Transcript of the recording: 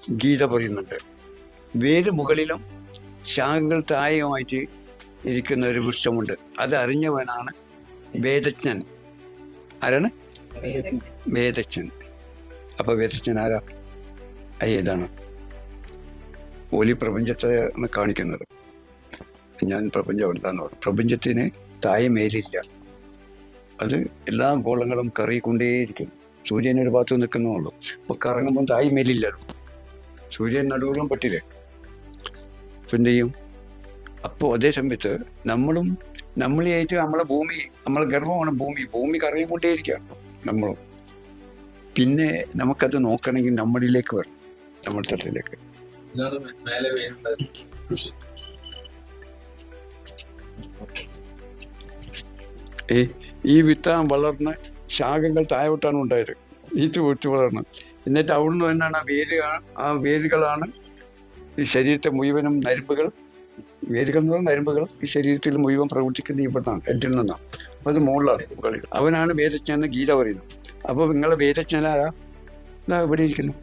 ഗീത പറയുന്നുണ്ട്. വേര് മുകളിലും ശാഖകൾ താഴെയുമായിട്ട് ഇരിക്കുന്ന ഒരു വൃക്ഷമുണ്ട്. അത് അറിഞ്ഞവനാണ് വേദജ്ഞൻ. ആരാണ് വേദജ്ഞൻ? അപ്പൊ വേദജ്ഞൻ ആരാ? ഏതാണ്? ഓലി പ്രപഞ്ചത്തെ കാണിക്കുന്നത്. ഞാൻ പ്രപഞ്ചം എന്താന്ന് പറഞ്ഞു. പ്രപഞ്ചത്തിന് താഴെ മേലില്ല. അത് എല്ലാ ഗോളങ്ങളും കറങ്ങിക്കൊണ്ടേയിരിക്കും. സൂര്യൻ ഒരു ഭാഗത്ത് നിൽക്കുന്നുള്ളൂ. അപ്പൊ കറങ്ങുമ്പോൾ താഴെ മേലില്ലല്ലോ. സൂര്യൻ നടുവിലും പറ്റില്ലേ? എന്ത് ചെയ്യും? അപ്പോൾ അതേ സമയത്ത് നമ്മളായിട്ട് നമ്മളെ ഭൂമി, നമ്മളെ ഗർഭമാണ് ഭൂമി കറങ്ങിക്കൊണ്ടേയിരിക്കുക നമ്മളും. പിന്നെ നമുക്കത് നോക്കണമെങ്കിൽ നമ്മളിലേക്ക് വരണം, നമ്മുടെ തലത്തിലേക്ക്. ഈ വിത്താൻ വളർന്ന് ശാഖകൾ താഴോട്ടാണ് ഉണ്ടായത്. ഈത്ത് വിട്ട് വളർന്ന്, എന്നിട്ട് അവിടുന്ന് തന്നെയാണ് ആ വേരുകളാണ് ഈ ശരീരത്തെ മുഴുവനും വേരുകൾ എന്ന് പറഞ്ഞാൽ നരമ്പുകൾ ഈ ശരീരത്തിൽ മുഴുവൻ പ്രവർത്തിക്കുന്ന ഇവിടുന്നാണ്, ഹെഡിൽ നിന്നാണ്. അപ്പോൾ അത് മുകളിലാണ്, മുകളിൽ. അവനാണ് വേദജ്ഞൻ എന്ന് ഗീത പറയുന്നത്. അപ്പോൾ നിങ്ങളെ വേദജ്ഞനാരാ? ഇവിടെ ഇരിക്കുന്നു.